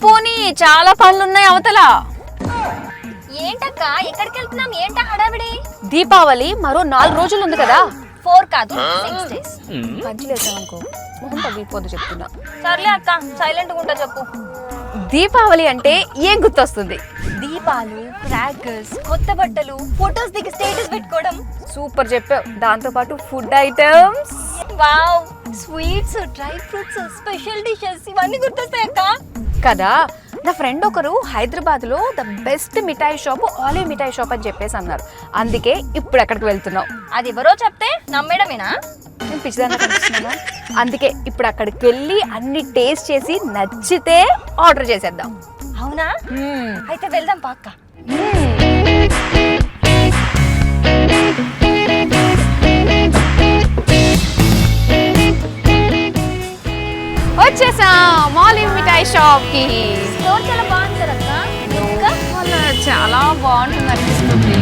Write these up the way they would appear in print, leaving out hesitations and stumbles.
పోనీ చాలా పనులున్నాయి అవతల. ఏంటక్క ఎక్కడికి వెళ్తున్నాం? ఏంట హడావిడి? దీపావళి మరో 4 రోజులు ఉంది కదా. 4 కాదు 6 days. పంచులేసామనుకో మొహం పగిలిపోదు చెప్తున్నా. సర్లే అక్క, సైలెంట్ గా ఉంటా చెప్పు. దీపావళి అంటే ఏం గుర్తొస్తుంది? దీపాలు, క్రాకర్స్, కొత్త బట్టలు, ఫొటోస్ దిగి స్టేటస్ పెట్టుకోవడం. సూపర్ చెప్పావు. దాంతో పాటు food items, wow, sweets, dry fruits, special dishes ఇవన్నీ గుర్తొస్తాయి అక్క. కదా. నా ఫ్రెండ్ ఒకరు హైదరాబాద్ లో the best mithai shop olive mithai shop అని చెప్పేసి అన్నారు. అందుకే ఇప్పుడు ఎక్కడికి వెళ్తున్నాం. అది ఎవరో చెప్తే నమ్మేయడమేనా? నేను పిచ్చిదాన్ని కనిపిస్తున్నానా? అందుకే ఇప్పుడు అక్కడికి వెళ్ళి అన్ని టేస్ట్ చేసి నచ్చితే ఆర్డర్ చేసేద్దాం. అవునా? అయితే వెళ్దాం పాక్క. వచ్చేసాం ఆలివ్ మిఠాయి షాప్ కి. స్టోర్ చాలా బాగుంది కదక్క. ఇంకా చాలా బాగుంటుంది అనిపిస్తుంది.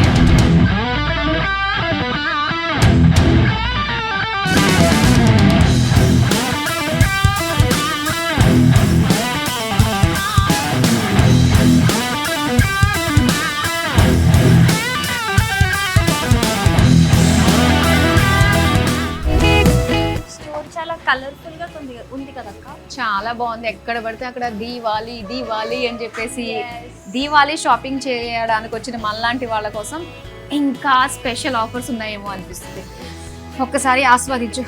కలర్ఫుల్ గా ఉంది కదక్క. చాలా బాగుంది. ఎక్కడ పడితే అక్కడ దీవాలి దీవాలి అని చెప్పేసి దీవాలి షాపింగ్ చేయడానికి వచ్చిన మనలాంటి వాళ్ళ కోసం ఇంకా స్పెషల్ ఆఫర్స్ ఉన్నాయేమో అనిపిస్తుంది. ఒక్కసారి ఆస్వాదించు.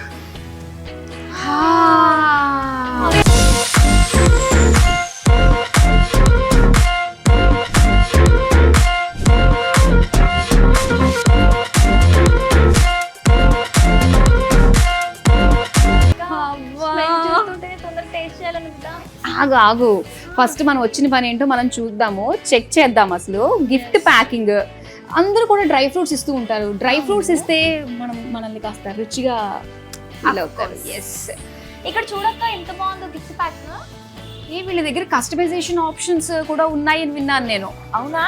ఆగు ఆగు, ఫస్ట్ మనం వచ్చిన పని ఏంటో మనం చూద్దాము, చెక్ చేద్దాం. అసలు గిఫ్ట్ ప్యాకింగ్ అందరూ కూడా డ్రై ఫ్రూట్స్ ఇస్తూ ఉంటారు. డ్రై ఫ్రూట్స్ ఇస్తే మనల్ని కాస్త రుచిగా ఫీల్ అవుతారు. ఎస్, ఇక్కడ చూడక్క ఎంత బాగుందో గిఫ్ట్ ప్యాక్. వీళ్ళ దగ్గర కస్టమైజేషన్ ఆప్షన్స్ కూడా ఉన్నాయని విన్నాను నేను. అవునా?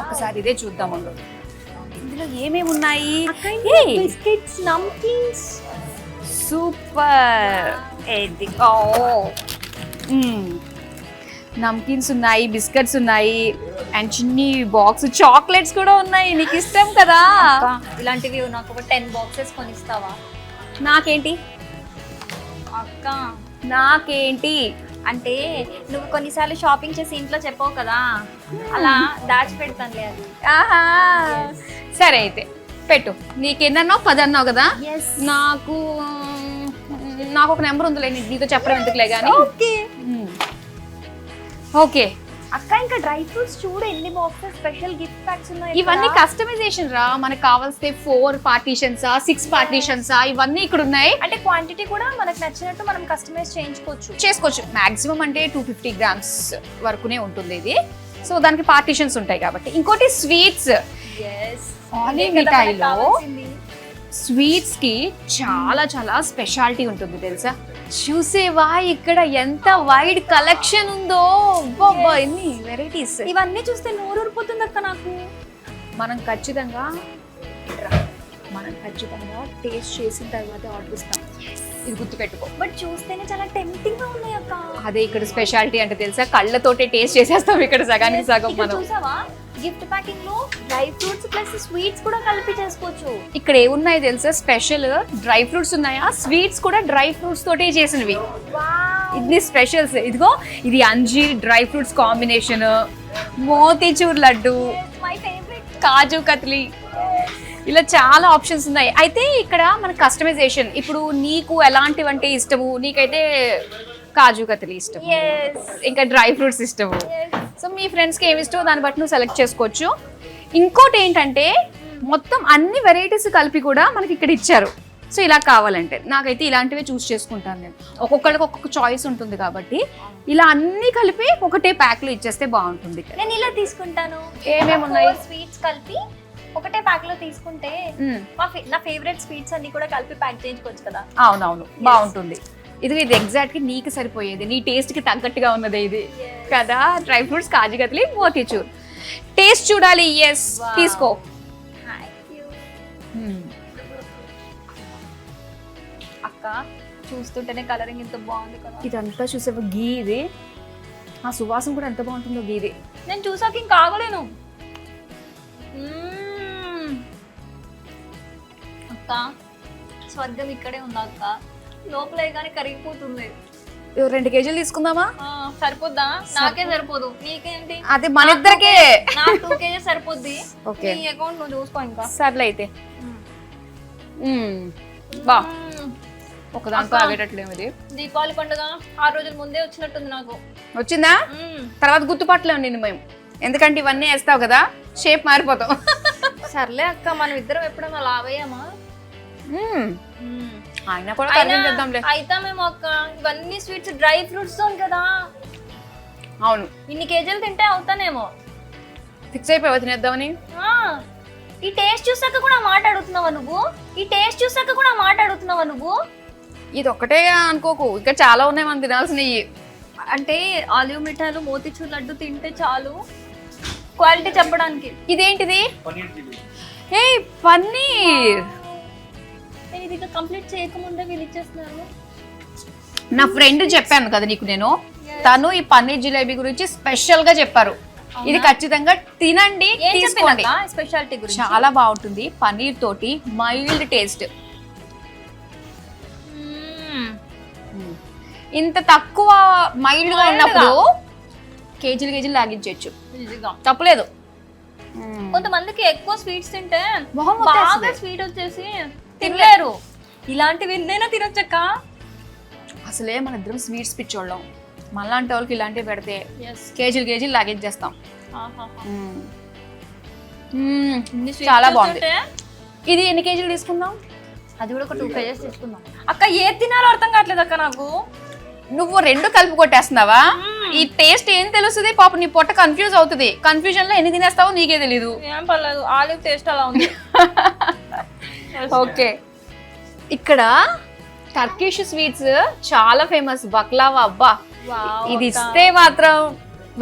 ఒకసారి ఇదే చూద్దాం. ఇందులో ఏమేమి ఉన్నాయి? బిస్కెట్స్, నమ్కీన్స్. సూపర్. నమ్కీన్స్ ఉన్నాయి, బిస్కెట్స్ ఉన్నాయి, అండ్ చిన్ని బాక్స్ చాక్లెట్స్ కూడా ఉన్నాయి. నీకు ఇష్టం కదా ఇలాంటివి. నాకు ఒక 10 బాక్సెస్ కొనిస్తావా? నాకేంటి అక్క? నాకేంటి అంటే నువ్వు కొన్నిసార్లు షాపింగ్ చేసి ఇంట్లో చెప్పావు కదా, అలా దాచి పెడతానులే అది. ఆహా, సరే అయితే పెట్టు. నీకెన్నో 10 అన్నావు కదా. నాకు ఒక నెంబర్ ఉందిలే, నీతో చెప్పడం ఎందుకులే కానీ. ఓకే అక్క, ఇంకా డ్రై ఫ్రూట్స్ చూడు ఎన్ని బాక్సెస్ స్పెషల్ గిఫ్ట్ ప్యాక్స్ ఉన్నాయి. ఇవన్నీ కస్టమైజేషన్ రా. మనకు కావాల్సిన 4 పార్టీషన్సా 6 పార్టీషన్సా ఇవన్నీ ఇక్కడ ఉన్నాయి. అంటే క్వాంటిటీ కూడా మనకు నచ్చినట్టు మనం కస్టమైజ్ చేసుకోవచ్చు. మాక్సిమం అంటే 250 grams వరకునే ఉంటుంది ఇది. సో దానికి పార్టీషన్స్ ఉంటాయి కాబట్టి. ఇంకోటి స్వీట్స్. ఆలివ్ మిఠాయిలో స్వీట్స్ కి చాలా చాలా స్పెషాలిటీ ఉంటుంది తెలుసా. చూసేవా ఇక్కడ ఎంత వైడ్ కలెక్షన్ ఉందో. ఎన్ని వెరైటీస్. ఇవన్నీ చూస్తే నోరూరిపోతుంది అక్క నాకు. మనం ఖచ్చితంగా టేస్ట్ చేసిన తర్వాత ఆర్డర్ ఇస్తాం. ఇది గుర్తుపెట్టుకో. బట్ చూస్తేనే చాలా టెంప్టింగ్ గా ఉన్నాయి అక్క. అదే ఇక్కడ స్పెషాలిటీ అంటే తెలుసా, కళ్ళతోటే టేస్ట్ చేసేస్తాం ఇక్కడ సగానికి సగం. మనం చూసావా గిఫ్ట్ ప్యాకింగ్ లో డ్రై ఫ్రూట్స్ ప్లస్ స్వీట్స్ కూడా కలిపి చేసుకోవచ్చు. ఇక్కడ ఏమున్నాయి తెలుసా స్పెషల్? డ్రై ఫ్రూట్స్ ఉన్నాయా, స్వీట్స్ కూడా డ్రై ఫ్రూట్స్ తోటే చేసినవి. ఇది స్పెషల్స్. ఇదిగో ఇది అంజీర్ dry fruits combination, motichoor laddu, kaju katli, ఇలా చాలా ఆప్షన్స్ ఉన్నాయి. అయితే ఇక్కడ మన కస్టమైజేషన్. ఇప్పుడు నీకు ఎలాంటివంటే ఇష్టము? నీకైతే కాజు కత్లీ ఇష్టం, ఇంకా డ్రై ఫ్రూట్స్ ఇష్టము. సో మీ ఫ్రెండ్స్కి ఏమి ఇష్టమో దాన్ని బట్టి నువ్వు సెలెక్ట్ చేసుకోవచ్చు. ఇంకోటి ఏంటంటే మొత్తం అన్ని వెరైటీస్ కలిపి కూడా మనకి ఇక్కడ ఇచ్చారు. సో ఇలా కావాలంటే నాకైతే ఇలాంటివే చూస్ చేసుకుంటాను నేను. ఒక్కొక్కరికి ఒక్కొక్క చాయిస్ ఉంటుంది కాబట్టి ఇలా అన్ని కలిపి ఒకటే ప్యాక్లో ఇచ్చేస్తే బాగుంటుంది. నేను ఇలా తీసుకుంటాను. ఏమేమి ఉన్నాయి? స్వీట్స్ కలిపి ఒకటే ప్యాక్ లో తీసుకుంటే నా ఫేవరెట్ స్వీట్స్ అన్ని కూడా కలిపి ప్యాక్ చేయించుకోవచ్చు కదా. అవునవును, బాగుంటుంది. ఇది ఎగ్జాక్ట్ గా నీకు సరిపోయేది, నీ టేస్ట్ కి తగ్గట్టుగా ఉన్నది ఇది కదా. డ్రై ఫ్రూట్స్, కాజు కత్లీ, మోతీచూర్. టేస్ట్ చూడాలి. ఎస్, తీసుకో. అక్క చూస్తుంటేనే కలరింగ్ ఎంత బాగుంది కదా. ఇదంతా చూసేవా గీ. ఇది ఆ సువాసన కూడా ఎంత బాగుంటుందో గీది. నేను చూసాక ఇంకా ఆగలేను. అక్క స్వర్గం ఇక్కడే ఉంది అక్క, లోపలే కానీ కరిగిపోతుంది. 2 కేజీలు తీసుకుందామా? సరిపోద్దా? నాకే సరిపోదు, నీకేంటి? అది మన ఇద్దరికే. నాకు 2 కేజీస్ సరిపోద్ది. ఓకే, నీ అకౌంట్ నువ్వు చూసుకో ఇంకా. సర్లే అయితే. బా ఒక దాంట్లో ఆగేటట్లేము. ఇది దీపావళి పండుగ 6 రోజుల ముందే వచ్చినట్టుంది నాకు. వచ్చిందా? తర్వాత గుర్తుపట్టలేము నిన్ను మేము, ఎందుకంటే ఇవన్నీ వేస్తావు కదా, షేప్ మారిపోతాం. సర్లే అక్క, మనం ఇద్దరం ఎప్పుడైనా లావయ్యామా? ఆయన కూడా కరిగించేద్దాంలే. అయితామేమో అక్క, ఇవన్నీ స్వీట్స్ డ్రై ఫ్రూట్స్ తో కదా. అవును, ఇన్ని కేజీలు తింటే అవుతానేమో. ఫిక్స్ అయిపోయావు తినేద్దామని. ఈ టేస్ట్ చూసాక కూడా మాట్లాడుతున్నావా నువ్వు? ఈ టేస్ట్ చూసాక కూడా మాట్లాడుతున్నావా నువ్వు? ఇది ఒక్కటే అనుకోకు, ఇంకా చాలా ఉన్నాయి మనం తినాల్సినవి. అంటే ఆలివ్ మిఠాయిలు, మోతిచూర్ లడ్డు తింటే చాలు క్వాలిటీ చెప్పడానికి. ఇదేంటిది? ఏ పన్నీర్. నేను ఇది కంప్లీట్ చేయకముందే వీళ్ళు ఇచ్చేస్తున్నారు. నా ఫ్రెండ్ చెప్పాను కదా నీకు నేను, తను ఈ పన్నీర్ జిలేబీ గురించి స్పెషల్ గా చెప్పారు. ఇది ఖచ్చితంగా తినండి, తీసుకోండి. స్పెషాలిటీ గురించి చాలా బాగుంటుంది. పన్నీర్ తోటి మైల్డ్ టేస్ట్. ఇంత తక్కువ మైల్డ్ గా ఉన్నప్పుడు కేజీలు లాగించవచ్చు, తప్పలేదు. కొంతమందికి ఎక్కువ స్వీట్స్ తింటే బాగా స్వీట్ వచ్చేసి తినలేరు. ఇలాంటివి ఎన్నైనా తినొచ్చక్క. అసలే మన ఇద్దరం స్వీట్స్ పిచ్చోళ్ళం, మనలాంటి వాళ్ళకి ఇలాంటివి పెడితే కేజీలు లాగించేస్తాం. చాలా బాగుంది. ఇది ఎన్ని కేజీలు తీసుకుందాం? అది కూడా ఒక 2 కేజీస్ తీసుకుందాం అక్క. ఏది తినాలో అర్థం కావట్లేదు అక్క నాకు. నువ్వు 2 కలిపి కొట్టేస్తున్నావా? ఈ టేస్ట్ ఏం తెలుస్తుంది పాప, నీ పొట్ట కన్ఫ్యూజ్ అవుతుంది. కన్ఫ్యూజన్ లో ఎన్ని తినేస్తావో నీకే తెలీదు. ఏం పర్లేదు, ఆలివ్ టేస్ట్ అలా ఉంది. ఓకే, ఇక్కడ టర్కిష్ స్వీట్స్ చాలా ఫేమస్. బక్లావా, అబ్బా ఇది ఇస్తే మాత్రం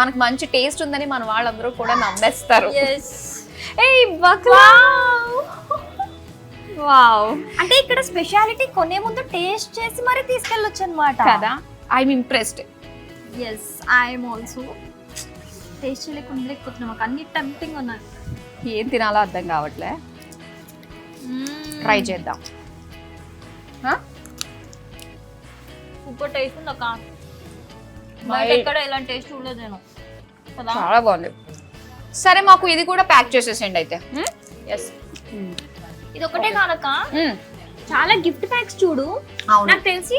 మనకు మంచి టేస్ట్ ఉందని మన వాళ్ళందరూ కూడా నమ్మేస్తారు. అంటే ఇక్కడ స్పెషాలిటీ కొనే ముందు టేస్ట్ చేసి మరి తీసుకెళ్ళొచ్చు అన్నమాట కదా. I'm impressed. Yes, I'm also. Taste లేకపోతున్నాం, మాకు అన్ని టెంప్టింగ్ ఉన్నాయి. ఏం తినాలో అర్థం కావట్లే. ట్రై చేద్దాం. సూపర్ టేస్ట్ ఉంది అక్క. ఎక్కడ ఇలాంటి టేస్ట్ చూడలేదు నేను. చాలా బాగుంది. సరే, మాకు ఇది కూడా ప్యాక్ చేసేసండి అయితే. ఎస్, ఇది ఒకటే కాదక్క, చాలా గిఫ్ట్ ప్యాక్స్ చూడు. నాకు తెలిసి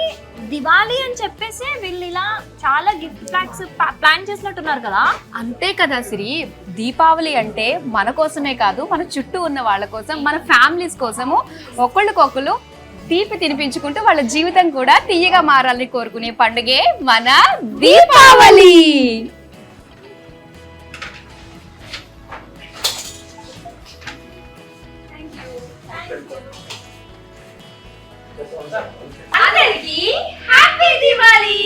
దివాళీ అని చెప్పేసి వీళ్ళు ఇలా చాలా గిఫ్ట్ ప్యాక్స్ ప్లాన్ చేసినట్టున్నారు కదా. అంతే కదా సిరి, దీపావళి అంటే మన కోసమే కాదు, మన చుట్టూ ఉన్న వాళ్ళ కోసం, మన ఫ్యామిలీస్ కోసము ఒకళ్ళకొకళ్ళు తీపి తినిపించుకుంటూ వాళ్ళ జీవితం కూడా తీయగా మారాలని కోరుకునే పండుగే మన దీపావళి. అందరికీ హ్యాపీ దివాళీ.